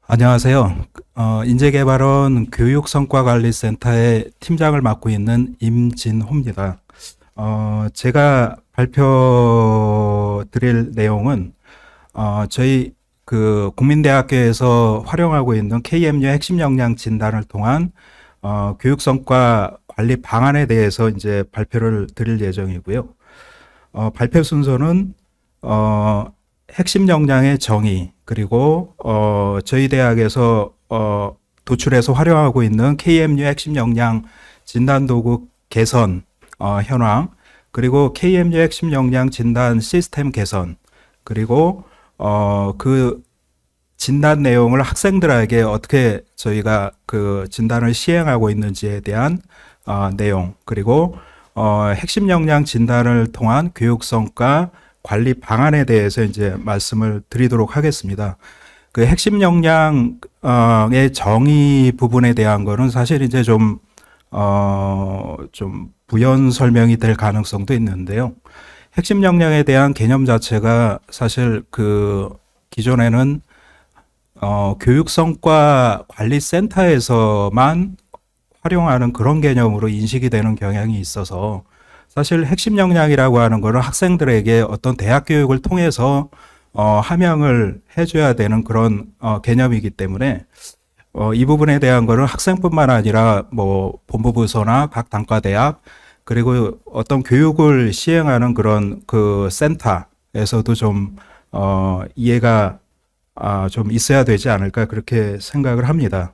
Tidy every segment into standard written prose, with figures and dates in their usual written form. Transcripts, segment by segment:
안녕하세요. 인재개발원 교육성과관리센터의 팀장을 맡고 있는 임진호입니다. 제가 발표 드릴 내용은 저희 그 국민대학교에서 활용하고 있는 KMU 핵심 역량 진단을 통한 교육성과 관리 방안에 대해서 이제 발표를 드릴 예정이고요. 발표 순서는 핵심 역량의 정의, 그리고 저희 대학에서 도출해서 활용하고 있는 KMU 핵심 역량 진단 도구 개선 현황, 그리고 KMU 핵심 역량 진단 시스템 개선, 그리고 그 진단 내용을 학생들에게 어떻게 저희가 그 진단을 시행하고 있는지에 대한 내용, 그리고 핵심 역량 진단을 통한 교육 성과 관리 방안에 대해서 이제 말씀을 드리도록 하겠습니다. 그 핵심 역량의 정의 부분에 대한 거는 사실 이제 좀 부연 설명이 될 가능성도 있는데요. 핵심 역량에 대한 개념 자체가 사실 그 기존에는 교육성과 관리센터에서만 활용하는 그런 개념으로 인식이 되는 경향이 있어서 사실 핵심 역량이라고 하는 것은 학생들에게 어떤 대학 교육을 통해서 함양을 해줘야 되는 그런 개념이기 때문에 이 부분에 대한 거는 학생뿐만 아니라 뭐 본부부서나 각 단과대학, 그리고 어떤 교육을 시행하는 그런 그 센터에서도 좀 이해가 좀 있어야 되지 않을까 그렇게 생각을 합니다.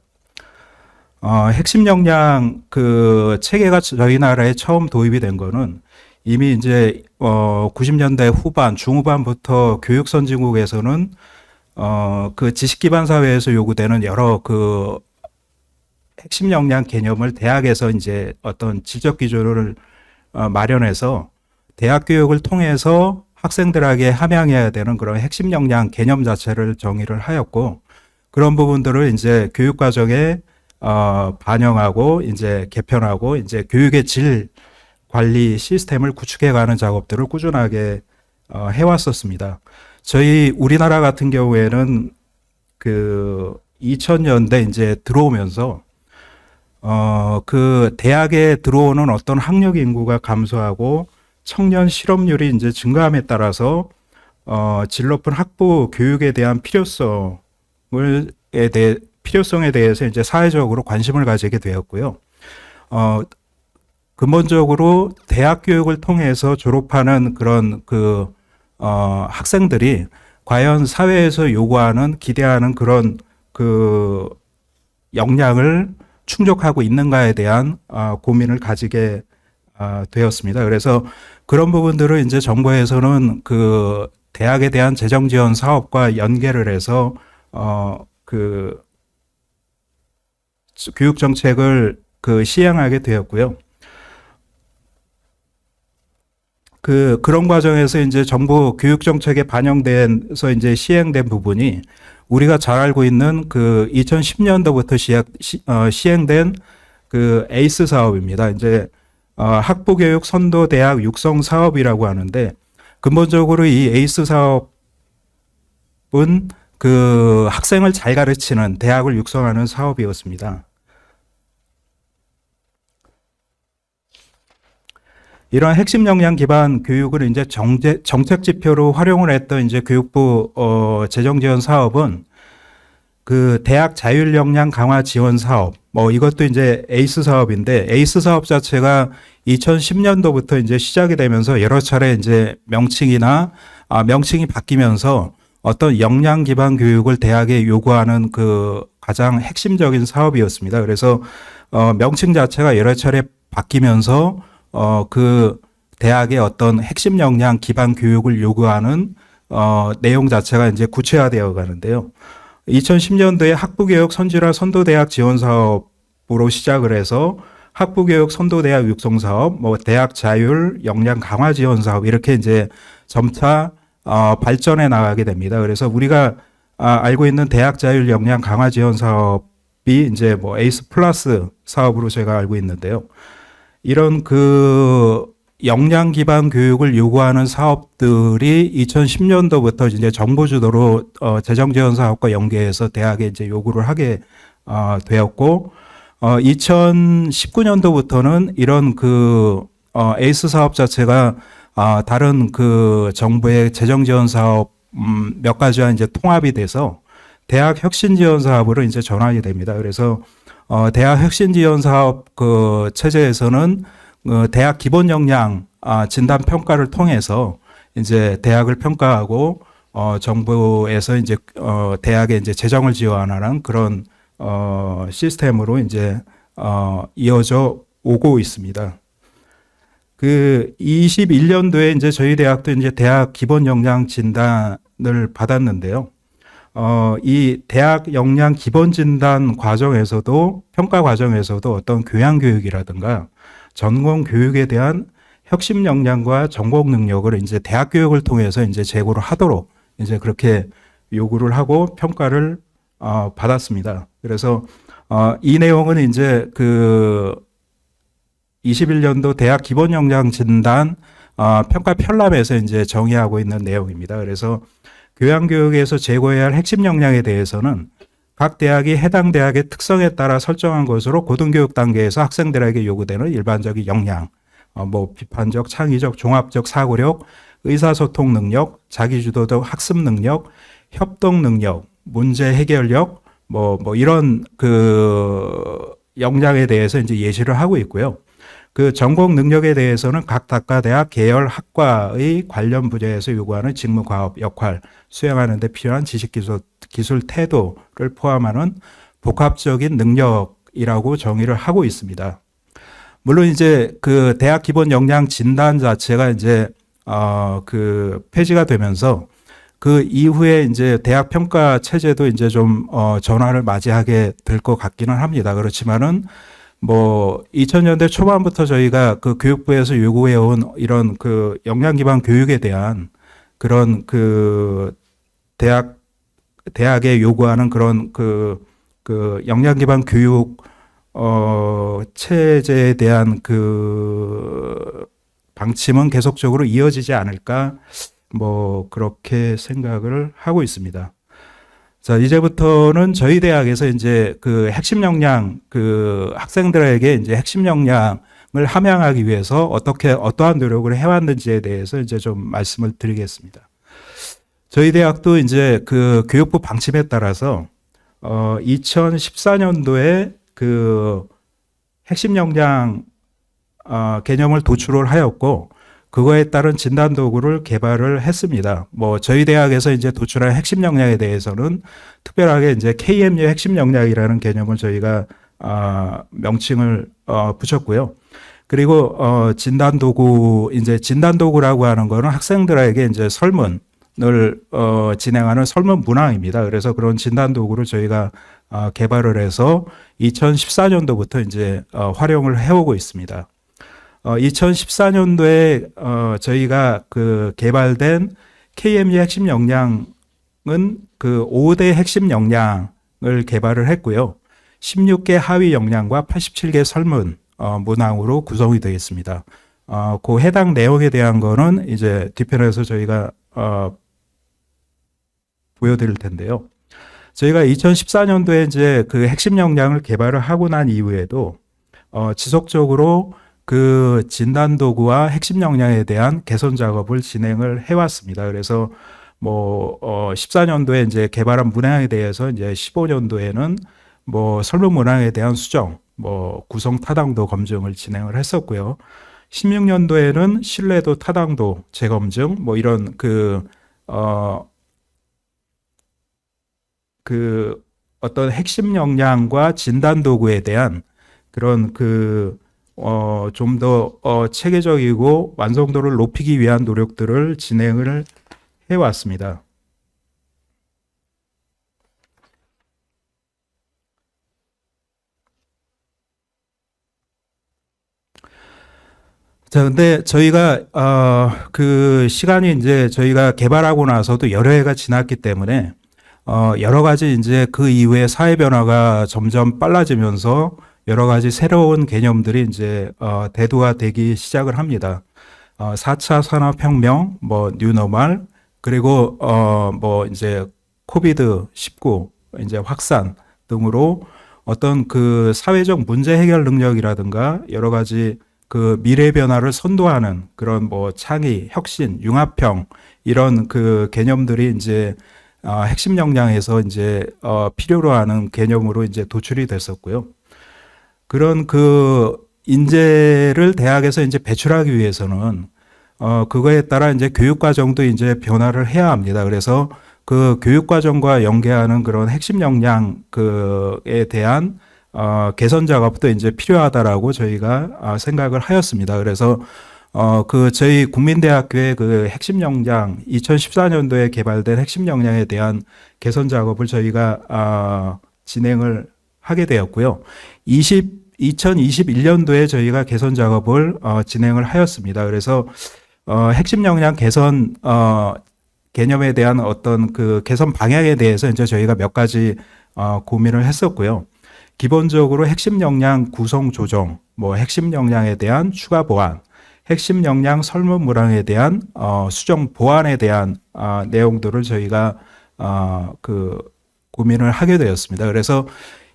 핵심 역량 그 체계가 저희 나라에 처음 도입이 된 거는 이미 이제 90년대 후반, 중후반부터 교육 선진국에서는 그 지식 기반 사회에서 요구되는 여러 그 핵심 역량 개념을 대학에서 이제 어떤 질적 기준을 마련해서 대학 교육을 통해서 학생들에게 함양해야 되는 그런 핵심 역량 개념 자체를 정의를 하였고, 그런 부분들을 이제 교육 과정에 반영하고 이제 개편하고 이제 교육의 질 관리 시스템을 구축해가는 작업들을 꾸준하게 해왔었습니다. 저희 우리나라 같은 경우에는 그 2000년대 이제 들어오면서 그 대학에 들어오는 어떤 학력 인구가 감소하고 청년 실업률이 이제 증가함에 따라서 질 높은 학부 교육에 대한 필요성에 대해서 이제 사회적으로 관심을 가지게 되었고요. 근본적으로 대학 교육을 통해서 졸업하는 그런 학생들이 과연 사회에서 요구하는, 기대하는 그런 그 역량을 충족하고 있는가에 대한 고민을 가지게 되었습니다. 그래서 그런 부분들을 이제 정부에서는 그 대학에 대한 재정 지원 사업과 연계를 해서 그 교육 정책을 그 시행하게 되었고요. 그런 과정에서 이제 정부 교육 정책에 반영돼서 이제 시행된 부분이 우리가 잘 알고 있는 그 2010년도부터 시행된 그 에이스 사업입니다. 이제 학부 교육 선도 대학 육성 사업이라고 하는데, 근본적으로 이 에이스 사업은 그 학생을 잘 가르치는 대학을 육성하는 사업이었습니다. 이런 핵심 역량 기반 교육을 이제 정책 지표로 활용을 했던 이제 교육부 재정 지원 사업은 그 대학 자율 역량 강화 지원 사업, 뭐 이것도 이제 에이스 사업인데, 에이스 사업 자체가 2010년도부터 이제 시작이 되면서 여러 차례 이제 명칭이 바뀌면서 어떤 역량 기반 교육을 대학에 요구하는 그 가장 핵심적인 사업이었습니다. 그래서 명칭 자체가 여러 차례 바뀌면서 그 대학의 어떤 핵심 역량 기반 교육을 요구하는 내용 자체가 이제 구체화되어 가는데요. 2010년도에 학부교육 선진화 선도대학 지원 사업으로 시작을 해서 학부교육 선도대학 육성 사업, 뭐 대학 자율 역량 강화 지원 사업, 이렇게 이제 점차 발전해 나가게 됩니다. 그래서 우리가 알고 있는 대학 자율 역량 강화 지원 사업이 이제 뭐 에이스 플러스 사업으로 제가 알고 있는데요. 이런 역량 기반 교육을 요구하는 사업들이 2010년도부터 이제 정부 주도로 재정 지원 사업과 연계해서 대학에 이제 요구를 하게 되었고 2019년도부터는 이런 에이스 사업 자체가 다른 정부의 재정 지원 사업 몇 가지와 이제 통합이 돼서 대학 혁신 지원 사업으로 이제 전환이 됩니다. 그래서 대학 혁신 지원 사업 체제에서는 대학 기본 역량 진단 평가를 통해서 이제 대학을 평가하고 정부에서 이제 대학에 이제 재정을 지원하는 그런 시스템으로 이제 이어져 오고 있습니다. 21년도에 이제 저희 대학도 이제 대학 기본 역량 진단을 받았는데요. 이 대학 역량 기본 진단 과정에서도 평가 과정에서도 어떤 교양 교육이라든가 전공 교육에 대한 혁신 역량과 전공 능력을 이제 대학 교육을 통해서 이제 제고를 하도록 이제 그렇게 요구를 하고 평가를 받았습니다. 그래서 이 내용은 이제 21년도 대학 기본 역량 진단 평가 편람에서 이제 정의하고 있는 내용입니다. 그래서 교양 교육에서 제고해야 할 핵심 역량에 대해서는 각 대학이 해당 대학의 특성에 따라 설정한 것으로 고등교육 단계에서 학생들에게 요구되는 일반적인 역량, 비판적, 창의적, 종합적 사고력, 의사소통 능력, 자기주도적 학습 능력, 협동 능력, 문제 해결력, 이런 역량에 대해서 이제 예시를 하고 있고요. 전공 능력에 대해서는 각 대학 계열 학과의 관련 분야에서 요구하는 직무, 과업, 역할, 수행하는 데 필요한 지식, 기술, 태도를 포함하는 복합적인 능력이라고 정의를 하고 있습니다. 물론 이제 대학 기본 역량 진단 자체가 이제 폐지가 되면서 이후에 이제 대학 평가 체제도 이제 좀 전환을 맞이하게 될 것 같기는 합니다. 그렇지만은 2000년대 초반부터 저희가 교육부에서 요구해온 이런 역량 기반 교육에 대한 그런 대학에 요구하는 그런 역량 기반 교육 체제에 대한 방침은 계속적으로 이어지지 않을까 그렇게 생각을 하고 있습니다. 자, 이제부터는 저희 대학에서 이제 핵심 역량, 학생들에게 이제 핵심 역량을 함양하기 위해서 어떠한 노력을 해왔는지에 대해서 이제 좀 말씀을 드리겠습니다. 저희 대학도 이제 교육부 방침에 따라서, 2014년도에 핵심 역량, 개념을 도출을 하였고, 그거에 따른 진단 도구를 개발을 했습니다. 저희 대학에서 이제 도출한 핵심 역량에 대해서는 특별하게 이제 KMU 핵심 역량이라는 개념을 저희가 명칭을 붙였고요. 그리고 진단 도구라고 하는 거는 학생들에게 이제 설문을 진행하는 설문 문항입니다. 그래서 그런 진단 도구를 저희가 개발을 해서 2014년도부터 이제 활용을 해오고 있습니다. 2014년도에 저희가 개발된 KMU 핵심 역량은 5대 핵심 역량을 개발을 했고요. 16개 하위 역량과 87개 설문 문항으로 구성이 되겠습니다. 그 해당 내용에 대한 거는 이제 뒤편에서 저희가 보여드릴 텐데요. 저희가 2014년도에 이제 핵심 역량을 개발을 하고 난 이후에도 지속적으로 진단 도구와 핵심 역량에 대한 개선 작업을 진행을 해왔습니다. 그래서 14년도에 이제 개발한 문항에 대해서 이제 15년도에는 설문 문항에 대한 수정, 구성 타당도 검증을 진행을 했었고요. 16년도에는 신뢰도 타당도 재검증, 이런 어떤 핵심 역량과 진단 도구에 대한 그런 좀 더 체계적이고 완성도를 높이기 위한 노력들을 진행을 해왔습니다. 자, 근데 저희가 시간이 이제 저희가 개발하고 나서도 여러 해가 지났기 때문에 여러 가지 이제 이후에 사회 변화가 점점 빨라지면서 여러 가지 새로운 개념들이 이제 대두화되기 시작을 합니다. 4차 산업혁명, 뭐 뉴노멀, 그리고 뭐 이제 코비드-19 이제 확산 등으로 어떤 그 사회적 문제 해결 능력이라든가 여러 가지 그 미래 변화를 선도하는 그런 뭐 창의, 혁신, 융합형 이런 그 개념들이 이제 핵심 역량에서 이제 필요로 하는 개념으로 이제 도출이 됐었고요. 그런 그 인재를 대학에서 이제 배출하기 위해서는 그거에 따라 이제 교육 과정도 이제 변화를 해야 합니다. 그래서 그 교육 과정과 연계하는 그런 핵심 역량 그에 대한 개선 작업도 이제 필요하다라고 저희가 생각을 하였습니다. 그래서 그 저희 국민대학교의 그 핵심 역량 2014년도에 개발된 핵심 역량에 대한 개선 작업을 저희가 진행을 하게 되었고요. 2021년도에 저희가 개선 작업을 진행을 하였습니다. 그래서 핵심 역량 개선 개념에 대한 어떤 그 개선 방향에 대해서 이제 저희가 몇 가지 고민을 했었고요. 기본적으로 핵심 역량 구성 조정, 뭐 핵심 역량에 대한 추가 보완, 핵심 역량 설문 문항에 대한 수정 보완에 대한 내용들을 저희가 그 고민을 하게 되었습니다. 그래서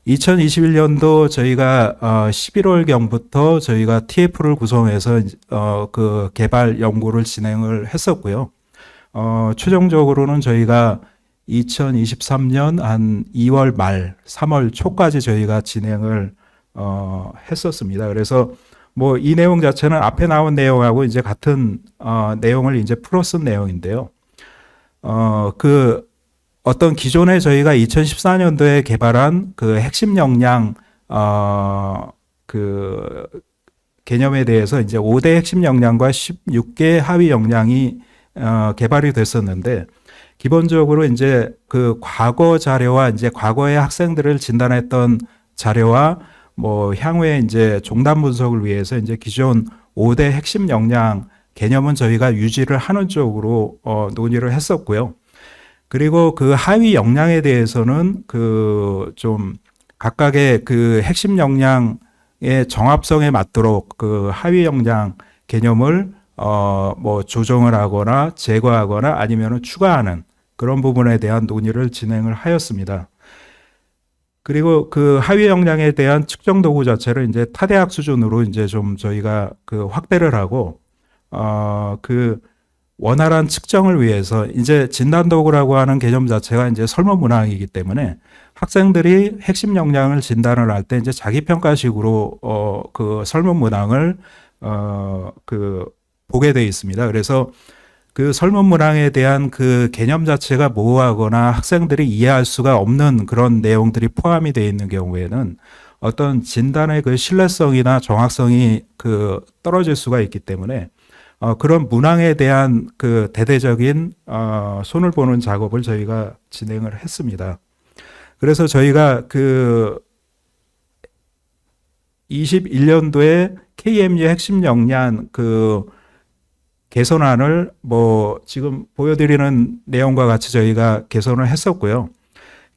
2021년도 저희가 11월경부터 저희가 TF를 구성해서 그 개발 연구를 진행을 했었고요. 최종적으로는 저희가 2023년 한 2월 말, 3월 초까지 저희가 진행을 했었습니다. 그래서 뭐 이 내용 자체는 앞에 나온 내용하고 이제 같은 내용을 이제 풀어 쓴 내용인데요. 그 어떤 기존에 저희가 2014년도에 개발한 그 핵심 역량 그 개념에 대해서 이제 5대 핵심 역량과 16개 하위 역량이 개발이 됐었는데, 기본적으로 이제 그 과거 자료와 이제 과거의 학생들을 진단했던 자료와 뭐 향후에 이제 종단 분석을 위해서 이제 기존 5대 핵심 역량 개념은 저희가 유지를 하는 쪽으로 논의를 했었고요. 그리고 그 하위 역량에 대해서는 그 좀 각각의 그 핵심 역량의 정합성에 맞도록 그 하위 역량 개념을 뭐 조정을 하거나 제거하거나 아니면은 추가하는 그런 부분에 대한 논의를 진행을 하였습니다. 그리고 그 하위 역량에 대한 측정 도구 자체를 이제 타대학 수준으로 이제 좀 저희가 그 확대를 하고 그 원활한 측정을 위해서 이제 진단 도구라고 하는 개념 자체가 이제 설문 문항이기 때문에 학생들이 핵심 역량을 진단을 할 때 이제 자기 평가식으로 그 설문 문항을 그 보게 되어 있습니다. 그래서 그 설문 문항에 대한 그 개념 자체가 모호하거나 학생들이 이해할 수가 없는 그런 내용들이 포함이 되어 있는 경우에는 어떤 진단의 그 신뢰성이나 정확성이 그 떨어질 수가 있기 때문에 그런 문항에 대한 그 대대적인 손을 보는 작업을 저희가 진행을 했습니다. 그래서 저희가 그 21년도에 KMU 핵심 역량 그 개선안을 뭐 지금 보여드리는 내용과 같이 저희가 개선을 했었고요.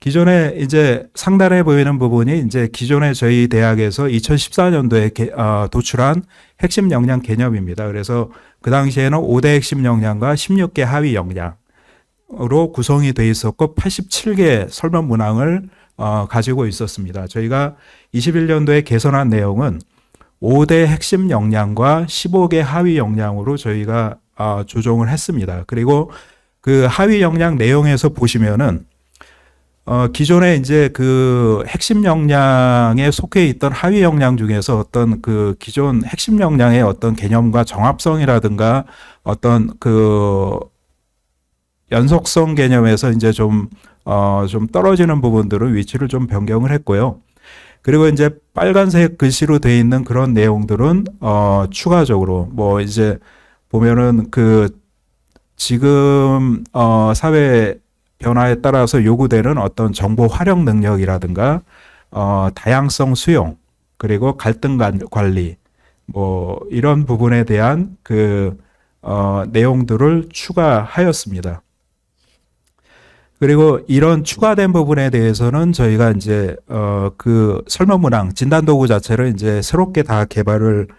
기존에 이제 상단에 보이는 부분이 이제 기존에 저희 대학에서 2014년도에 도출한 핵심 역량 개념입니다. 그래서 그 당시에는 5대 핵심 역량과 16개 하위 역량으로 구성이 되어 있었고 87개 설문 문항을 가지고 있었습니다. 저희가 21년도에 개선한 내용은 5대 핵심 역량과 15개 하위 역량으로 저희가 조정을 했습니다. 그리고 그 하위 역량 내용에서 보시면은 기존에 이제 그 핵심 역량에 속해 있던 하위 역량 중에서 어떤 그 기존 핵심 역량의 어떤 개념과 정합성이라든가 어떤 그 연속성 개념에서 이제 좀 떨어지는 부분들은 위치를 좀 변경을 했고요. 그리고 이제 빨간색 글씨로 되어 있는 그런 내용들은 추가적으로 뭐 이제 보면은 그 지금 사회 변화에 따라서 요구되는 어떤 정보 활용 능력이라든가 다양성 수용 그리고 갈등 관리 뭐 이런 부분에 대한 그 내용들을 추가하였습니다. 그리고 이런 추가된 부분에 대해서는 저희가 이제 그 설문 문항 진단 도구 자체를 이제 새롭게 다 개발을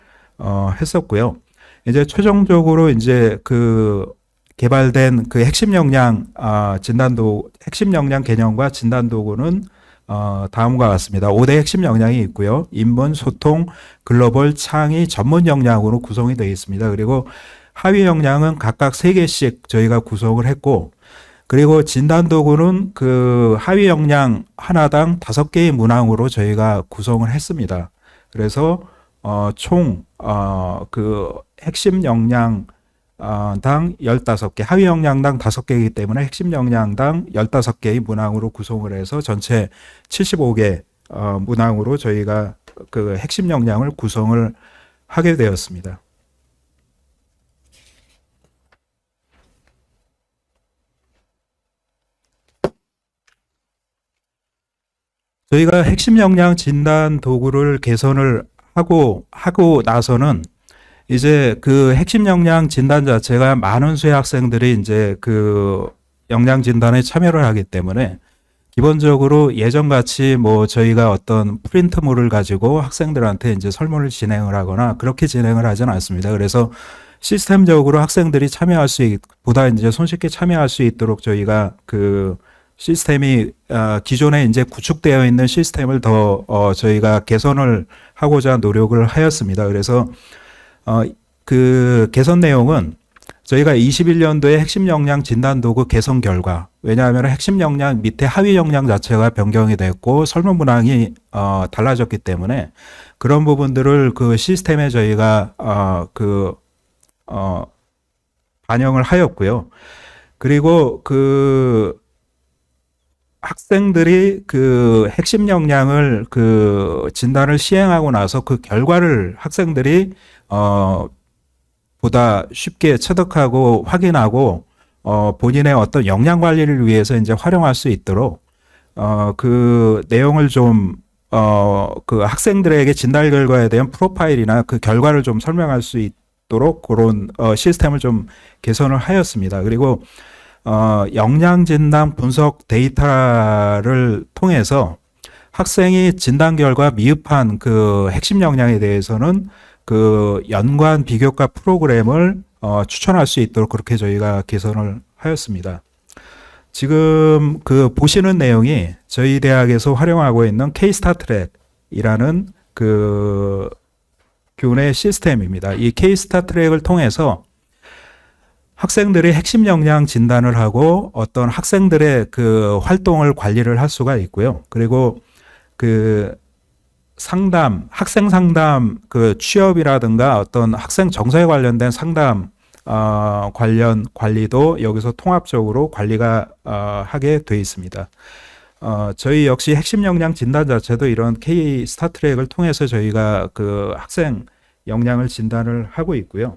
했었고요. 이제 최종적으로 이제 그 개발된 그 핵심 역량 핵심 역량 개념과 진단 도구는 다음과 같습니다. 5대 핵심 역량이 있고요. 인문, 소통, 글로벌, 창의, 전문 역량으로 구성이 되어 있습니다. 그리고 하위 역량은 각각 3개씩 저희가 구성을 했고, 그리고 진단 도구는 그 하위 역량 하나당 5개의 문항으로 저희가 구성을 했습니다. 그래서 총 그 핵심 역량 당 15개, 하위 역량당 5개이기 때문에 핵심 역량당 15개의 문항으로 구성을 해서 전체 75개 문항으로 저희가 그 핵심 역량을 구성을 하게 되었습니다. 저희가 핵심 역량 진단 도구를 개선을 하고 나서는 이제 그 핵심 역량 진단 자체가 많은 수의 학생들이 이제 그 역량 진단에 참여를 하기 때문에 기본적으로 예전같이 뭐 저희가 어떤 프린트물을 가지고 학생들한테 이제 설문을 진행을 하거나 그렇게 진행을 하지는 않습니다. 그래서 시스템적으로 학생들이 참여할 수 보다 이제 손쉽게 참여할 수 있도록 저희가 그 시스템이 기존에 이제 구축되어 있는 시스템을 더 저희가 개선을 하고자 노력을 하였습니다. 그래서 그 개선 내용은 저희가 21년도에 핵심 역량 진단 도구 개선 결과, 왜냐하면 핵심 역량 밑에 하위 역량 자체가 변경이 됐고 설문 문항이 달라졌기 때문에 그런 부분들을 그 시스템에 저희가 반영을 하였고요. 그리고 그 학생들이 그 핵심 역량을 그 진단을 시행하고 나서 그 결과를 학생들이 보다 쉽게 체득하고 확인하고 본인의 어떤 역량 관리를 위해서 이제 활용할 수 있도록 그 내용을 좀 그 학생들에게 진단 결과에 대한 프로파일이나 그 결과를 좀 설명할 수 있도록 그런 시스템을 좀 개선을 하였습니다. 그리고 역량 진단 분석 데이터를 통해서 학생이 진단 결과 미흡한 그 핵심 역량에 대해서는 그 연관 비교과 프로그램을 추천할 수 있도록 그렇게 저희가 개선을 하였습니다. 지금 그 보시는 내용이 저희 대학에서 활용하고 있는 K-스타트랙이라는 그 교내 시스템입니다. 이 K-스타트랙을 통해서 학생들이 핵심 역량 진단을 하고 어떤 학생들의 그 활동을 관리를 할 수가 있고요. 그리고 그 상담, 학생 상담 그 취업이라든가 어떤 학생 정서에 관련된 상담 관련 관리도 여기서 통합적으로 관리가 하게 되어 있습니다. 저희 역시 핵심 역량 진단 자체도 이런 K 스타트랙을 통해서 저희가 그 학생 역량을 진단을 하고 있고요.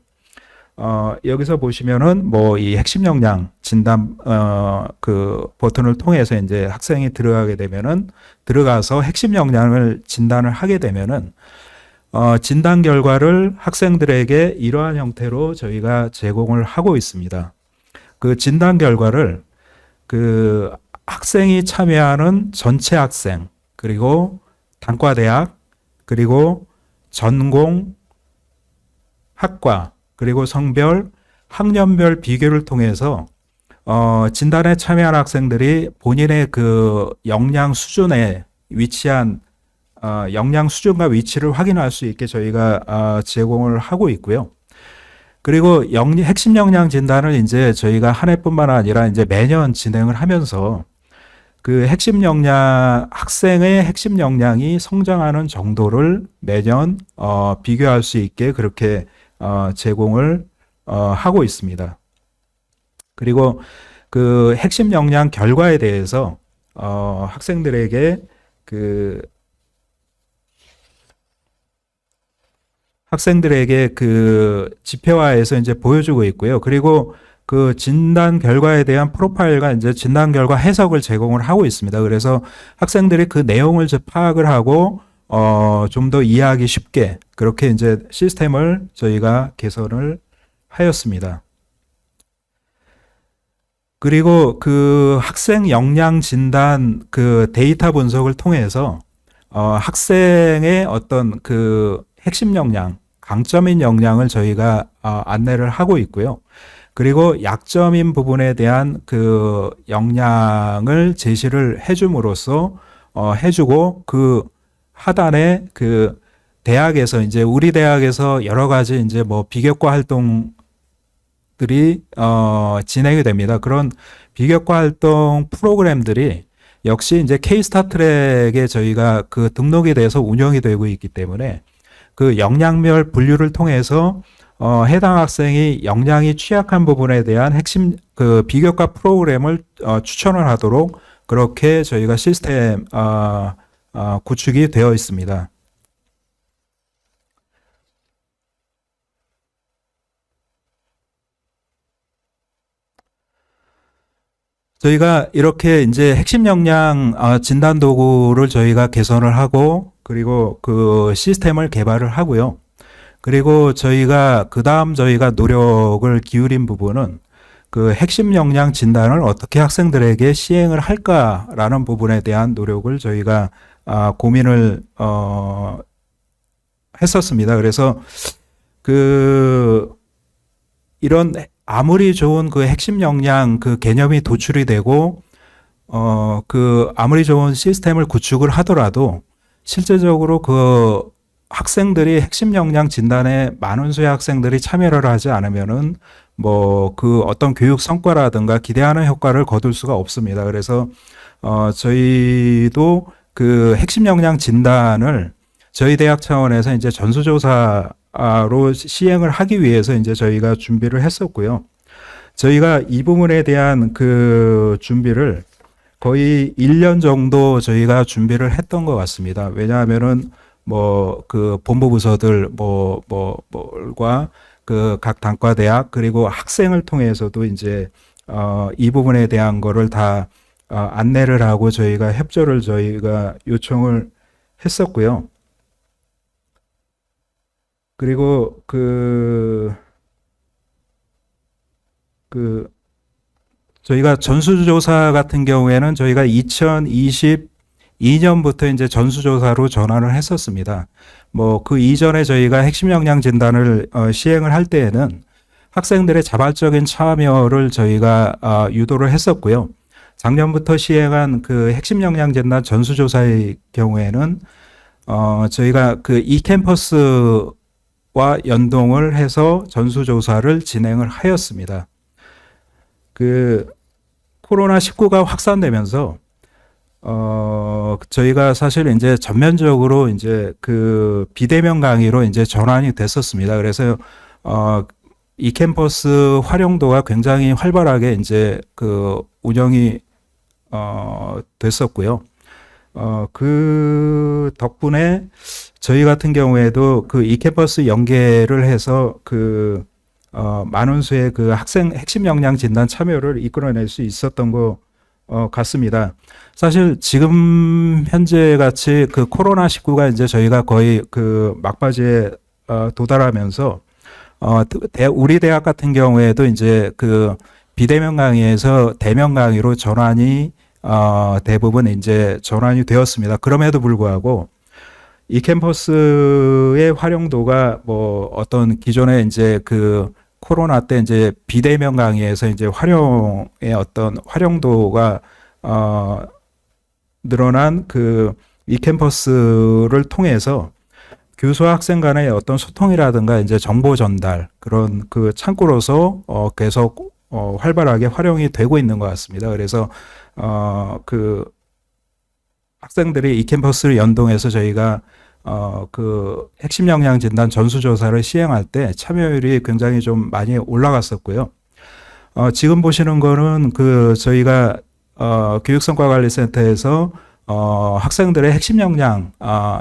여기서 보시면은 뭐 이 핵심 역량 진단 그 버튼을 통해서 이제 학생이 들어가게 되면은 들어가서 핵심 역량을 진단을 하게 되면은 진단 결과를 학생들에게 이러한 형태로 저희가 제공을 하고 있습니다. 그 진단 결과를 그 학생이 참여하는 전체 학생, 그리고 단과대학, 그리고 전공, 학과, 그리고 성별, 학년별 비교를 통해서 진단에 참여한 학생들이 본인의 그 역량 수준에 위치한 역량 수준과 위치를 확인할 수 있게 저희가 제공을 하고 있고요. 그리고 핵심 역량 진단을 이제 저희가 한 해뿐만 아니라 이제 매년 진행을 하면서 그 핵심 역량, 학생의 핵심 역량이 성장하는 정도를 매년 비교할 수 있게 그렇게 제공을 하고 있습니다. 그리고 그 핵심 역량 결과에 대해서 학생들에게 그 지표화해서 이제 보여주고 있고요. 그리고 그 진단 결과에 대한 프로파일과 이제 진단 결과 해석을 제공을 하고 있습니다. 그래서 학생들이 그 내용을 파악을 하고 좀 더 이해하기 쉽게 그렇게 이제 시스템을 저희가 개선을 하였습니다. 그리고 그 학생 역량 진단 그 데이터 분석을 통해서 학생의 어떤 그 핵심 역량, 강점인 역량을 저희가 안내를 하고 있고요. 그리고 약점인 부분에 대한 그 역량을 제시를 해줌으로써 해주고 그 하단에 그 대학에서 이제 우리 대학에서 여러 가지 이제 뭐 비교과 활동들이 진행이 됩니다. 그런 비교과 활동 프로그램들이 역시 이제 K스타트랙에 저희가 그 등록이 돼서 운영이 되고 있기 때문에 그 역량별 분류를 통해서 해당 학생이 역량이 취약한 부분에 대한 핵심 그 비교과 프로그램을 추천을 하도록 그렇게 저희가 시스템 구축이 되어 있습니다. 저희가 이렇게 이제 핵심 역량 진단 도구를 저희가 개선을 하고 그리고 그 시스템을 개발을 하고요. 그리고 저희가 그 다음 저희가 노력을 기울인 부분은 그 핵심 역량 진단을 어떻게 학생들에게 시행을 할까라는 부분에 대한 노력을 저희가 고민을 했었습니다. 그래서 그 이런 아무리 좋은 그 핵심 역량 그 개념이 도출이 되고 그 아무리 좋은 시스템을 구축을 하더라도 실제적으로 그 학생들이 핵심 역량 진단에 많은 수의 학생들이 참여를 하지 않으면은 뭐 그 어떤 교육 성과라든가 기대하는 효과를 거둘 수가 없습니다. 그래서 저희도 그 핵심 역량 진단을 저희 대학 차원에서 이제 전수조사로 시행을 하기 위해서 이제 저희가 준비를 했었고요. 저희가 이 부분에 대한 그 준비를 거의 1년 정도 저희가 준비를 했던 것 같습니다. 왜냐하면은 뭐 그 본부부서들 뭐과 그 각 단과대학 그리고 학생을 통해서도 이제 이 부분에 대한 거를 다 안내를 하고 저희가 협조를 저희가 요청을 했었고요. 그리고 저희가 전수조사 같은 경우에는 저희가 2022년부터 이제 전수조사로 전환을 했었습니다. 뭐 그 이전에 저희가 핵심 역량 진단을 시행을 할 때에는 학생들의 자발적인 참여를 저희가 유도를 했었고요. 작년부터 시행한 그 핵심 역량 진단 전수조사의 경우에는 저희가 그 e캠퍼스와 연동을 해서 전수조사를 진행을 하였습니다. 그 코로나19가 확산되면서 저희가 사실 이제 전면적으로 이제 그 비대면 강의로 이제 전환이 됐었습니다. 그래서 이 캠퍼스 활용도가 굉장히 활발하게 이제 그 운영이 됐었고요. 그 덕분에 저희 같은 경우에도 그 이 캠퍼스 연계를 해서 그 많은 수의 그 학생 핵심 역량 진단 참여를 이끌어낼 수 있었던 것 같습니다. 사실 지금 현재 같이 그 코로나19가 이제 저희가 거의 그 막바지에 도달하면서 우리 대학 같은 경우에도 이제 그 비대면 강의에서 대면 강의로 전환이 대부분 이제 전환이 되었습니다. 그럼에도 불구하고 이 캠퍼스의 활용도가 뭐 어떤 기존에 이제 그 코로나 때 이제 비대면 강의에서 이제 활용의 어떤 활용도가 늘어난 그 이 캠퍼스를 통해서 교수와 학생 간의 어떤 소통이라든가 이제 정보 전달 그런 그 창구로서 계속 활발하게 활용이 되고 있는 것 같습니다. 그래서 그 학생들이 이 캠퍼스를 연동해서 저희가 그 핵심 역량 진단 전수조사를 시행할 때 참여율이 굉장히 좀 많이 올라갔었고요. 지금 보시는 거는 그 저희가 교육성과관리센터에서 학생들의 핵심 역량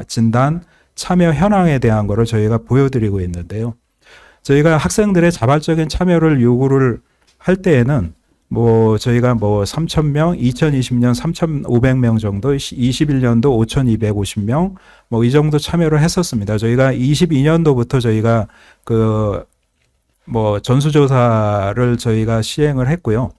진단 참여 현황에 대한 거를 저희가 보여드리고 있는데요. 저희가 학생들의 자발적인 참여를 요구를 할 때에는 뭐 저희가 뭐 3,000명, 2020년 3,500명 정도, 21년도 5,250명, 뭐 이 정도 참여를 했었습니다. 저희가 22년도부터 저희가 그 뭐 전수조사를 저희가 시행을 했고요.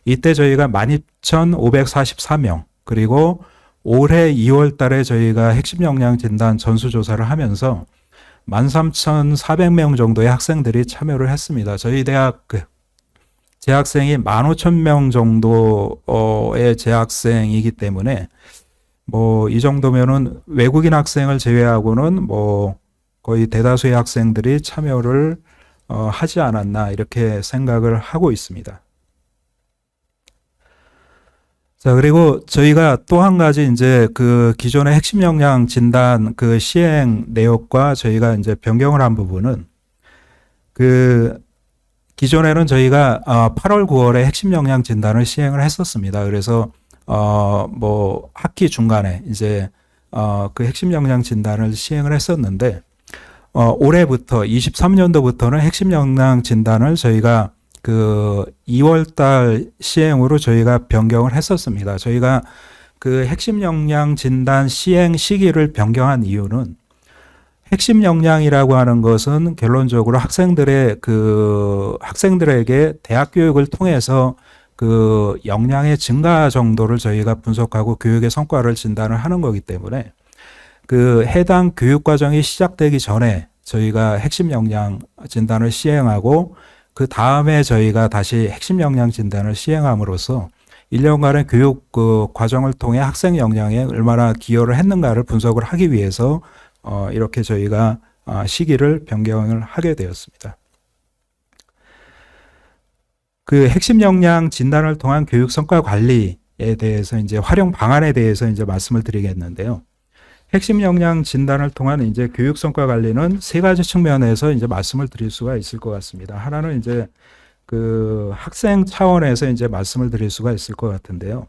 이때 저희가 12,544명, 그리고 올해 2월 달에 저희가 핵심 역량 진단 전수조사를 하면서 13,400명 정도의 학생들이 참여를 했습니다. 저희 대학 재학생이 15,000명 정도의 재학생이기 때문에 뭐 이 정도면은 외국인 학생을 제외하고는 뭐 거의 대다수의 학생들이 참여를 하지 않았나 이렇게 생각을 하고 있습니다. 자, 그리고 저희가 또 한 가지 이제 그 기존의 핵심 역량 진단 그 시행 내역과 저희가 이제 변경을 한 부분은 그 기존에는 저희가 8월, 9월에 핵심 역량 진단을 시행을 했었습니다. 그래서 뭐 학기 중간에 이제 그 핵심 역량 진단을 시행을 했었는데 올해부터 23년도부터는 핵심 역량 진단을 저희가 그 2월 달 시행으로 저희가 변경을 했었습니다. 저희가 그 핵심 역량 진단 시행 시기를 변경한 이유는 핵심 역량이라고 하는 것은 결론적으로 학생들에게 대학 교육을 통해서 그 역량의 증가 정도를 저희가 분석하고 교육의 성과를 진단을 하는 거기 때문에 그 해당 교육 과정이 시작되기 전에 저희가 핵심 역량 진단을 시행하고 그 다음에 저희가 다시 핵심 역량 진단을 시행함으로써 1년간의 교육 그 과정을 통해 학생 역량에 얼마나 기여를 했는가를 분석을 하기 위해서 이렇게 저희가 시기를 변경을 하게 되었습니다. 그 핵심 역량 진단을 통한 교육 성과 관리에 대해서 이제 활용 방안에 대해서 이제 말씀을 드리겠는데요. 핵심 역량 진단을 통한 이제 교육 성과 관리는 세 가지 측면에서 이제 말씀을 드릴 수가 있을 것 같습니다. 하나는 이제 그 학생 차원에서 이제 말씀을 드릴 수가 있을 것 같은데요.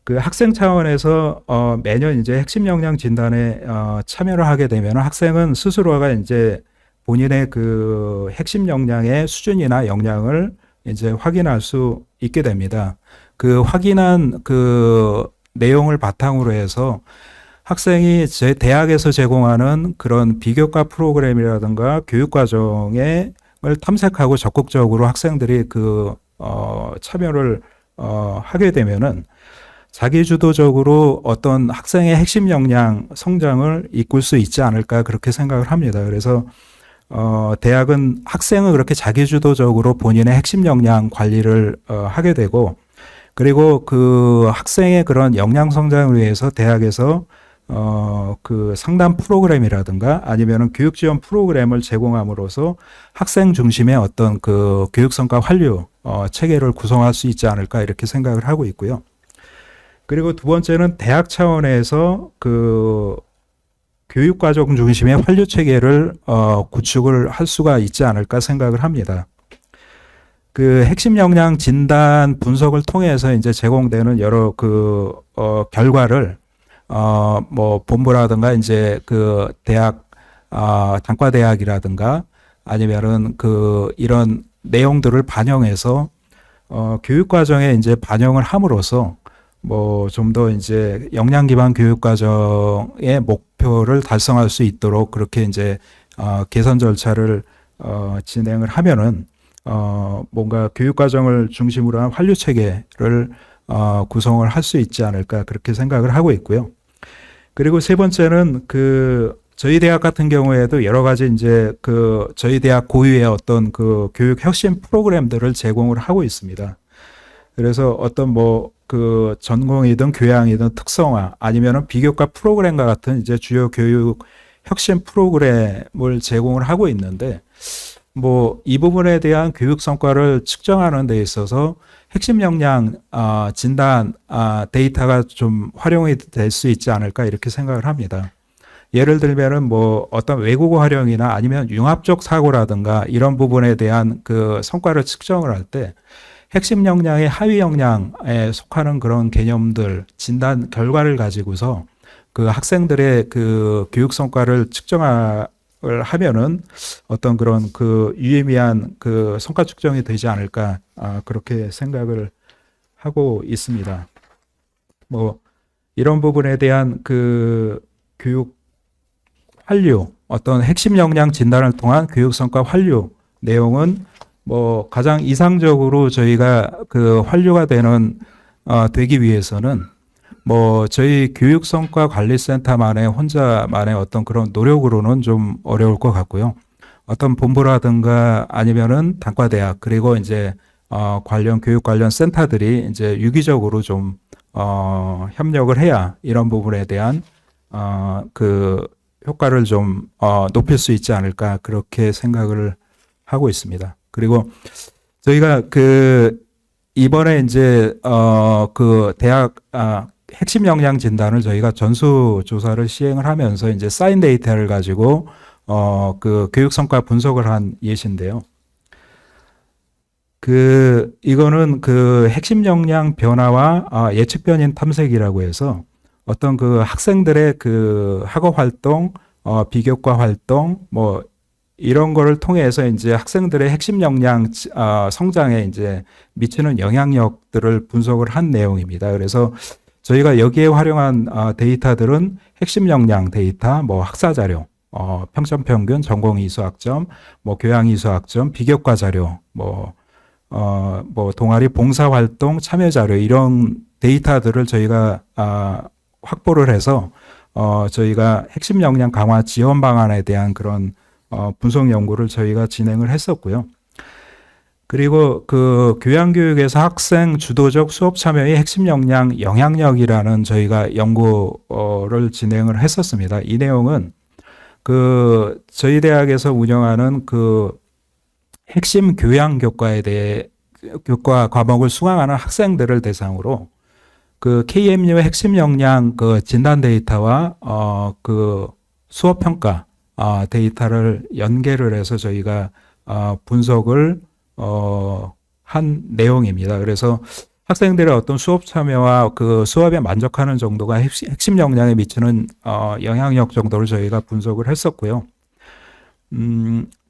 그 학생 차원에서 매년 이제 핵심 역량 진단에 참여를 하게 되면 학생은 스스로가 이제 본인의 그 핵심 역량의 수준이나 역량을 이제 확인할 수 있게 됩니다. 그 확인한 그 내용을 바탕으로 해서 학생이 제 대학에서 제공하는 그런 비교과 프로그램이라든가 교육 과정을 탐색하고 적극적으로 학생들이 그 참여를 하게 되면은 자기주도적으로 어떤 학생의 핵심 역량 성장을 이끌 수 있지 않을까 그렇게 생각을 합니다. 그래서 대학은 학생은 그렇게 자기주도적으로 본인의 핵심 역량 관리를 하게 되고 그리고 그 학생의 그런 역량 성장을 위해서 대학에서 그 상담 프로그램이라든가 아니면은 교육 지원 프로그램을 제공함으로써 학생 중심의 어떤 그 교육 성과 환류 체계를 구성할 수 있지 않을까 이렇게 생각을 하고 있고요. 그리고 두 번째는 대학 차원에서 그 교육 과정 중심의 환류 체계를 구축을 할 수가 있지 않을까 생각을 합니다. 그 핵심 역량 진단 분석을 통해서 이제 제공되는 여러 그 결과를 뭐 본부라든가 이제 그 대학 단과 대학이라든가 아니면은 그 이런 내용들을 반영해서 교육 과정에 이제 반영을 함으로써 뭐 좀 더 이제 역량 기반 교육 과정의 목표를 달성할 수 있도록 그렇게 이제 개선 절차를 진행을 하면은 뭔가 교육 과정을 중심으로 한 환류 체계를 구성을 할 수 있지 않을까 그렇게 생각을 하고 있고요. 그리고 세 번째는 그 저희 대학 같은 경우에도 여러 가지 이제 그 저희 대학 고유의 어떤 그 교육 혁신 프로그램들을 제공을 하고 있습니다. 그래서 어떤 뭐 그 전공이든 교양이든 특성화 아니면은 비교과 프로그램과 같은 이제 주요 교육 혁신 프로그램을 제공을 하고 있는데 뭐 이 부분에 대한 교육 성과를 측정하는 데 있어서 핵심 역량 진단 데이터가 좀 활용이 될 수 있지 않을까 이렇게 생각을 합니다. 예를 들면은 뭐 어떤 외국어 활용이나 아니면 융합적 사고라든가 이런 부분에 대한 그 성과를 측정을 할 때 핵심 역량의 하위 역량에 속하는 그런 개념들 진단 결과를 가지고서 그 학생들의 그 교육 성과를 측정을 하면은 어떤 그런 그 유의미한 그 성과 측정이 되지 않을까 그렇게 생각을 하고 있습니다. 뭐 이런 부분에 대한 그 교육 환류 어떤 핵심 역량 진단을 통한 교육 성과 환류 내용은 뭐 가장 이상적으로 저희가 그 환류가 되기 위해서는 뭐 저희 교육성과관리센터만의 혼자만의 어떤 그런 노력으로는 좀 어려울 것 같고요. 어떤 본부라든가 아니면은 단과대학 그리고 이제 관련 교육 관련 센터들이 이제 유기적으로 좀 협력을 해야 이런 부분에 대한 그 효과를 좀 높일 수 있지 않을까 그렇게 생각을 하고 있습니다. 그리고 저희가 그 이번에 이제 그 대학 핵심 역량 진단을 저희가 전수 조사를 시행을 하면서 이제 쌓인 데이터를 가지고 그 교육 성과 분석을 한 예시인데요. 그 이거는 그 핵심 역량 변화와 예측 변인 탐색이라고 해서 어떤 그 학생들의 그 학업 활동, 비교과 활동, 뭐 이런 거를 통해서 이제 학생들의 핵심 역량 성장에 이제 미치는 영향력들을 분석을 한 내용입니다. 그래서 저희가 여기에 활용한 데이터들은 핵심 역량 데이터, 뭐 학사 자료, 평점 평균, 전공 이수학점, 뭐 교양 이수학점, 비교과 자료, 뭐 동아리 봉사 활동 참여 자료 이런 데이터들을 저희가 확보를 해서 저희가 핵심 역량 강화 지원 방안에 대한 그런 분석 연구를 저희가 진행을 했었고요. 그리고 그 교양교육에서 학생 주도적 수업 참여의 핵심 역량 영향력이라는 저희가 연구를 진행을 했었습니다. 이 내용은 그 저희 대학에서 운영하는 그 핵심 교양 교과에 대해 교과 과목을 수강하는 학생들을 대상으로 그 KMU 핵심 역량 그 진단 데이터와 그 수업 평가 데이터를 연계를 해서 저희가 분석을 한 내용입니다. 그래서 학생들의 어떤 수업 참여와 그 수업에 만족하는 정도가 핵심 역량에 미치는 영향력 정도를 저희가 분석을 했었고요.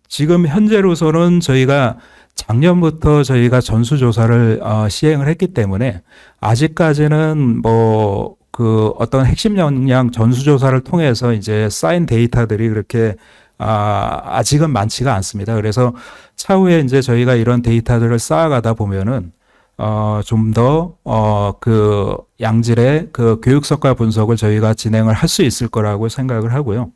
지금 현재로서는 저희가 작년부터 저희가 전수조사를 시행을 했기 때문에 아직까지는 뭐 그 어떤 핵심 역량 전수조사를 통해서 이제 쌓인 데이터들이 그렇게 아직은 많지가 않습니다. 그래서 차후에 이제 저희가 이런 데이터들을 쌓아가다 보면은 좀 더 그 양질의 그 교육 성과 분석을 저희가 진행을 할 수 있을 거라고 생각을 하고요.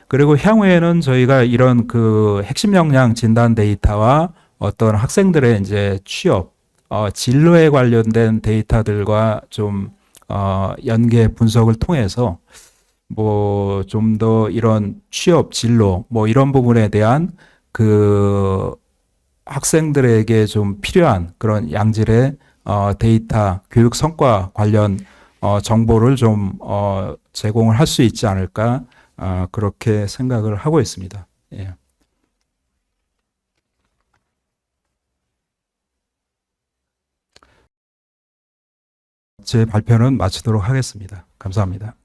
그리고 향후에는 저희가 이런 그 핵심 역량 진단 데이터와 어떤 학생들의 이제 취업, 진로에 관련된 데이터들과 좀 연계 분석을 통해서 뭐 좀 더 이런 취업, 진로 뭐 이런 부분에 대한 그 학생들에게 좀 필요한 그런 양질의 데이터, 교육 성과 관련 정보를 좀 제공을 할 수 있지 않을까 그렇게 생각을 하고 있습니다. 예. 제 발표는 마치도록 하겠습니다. 감사합니다.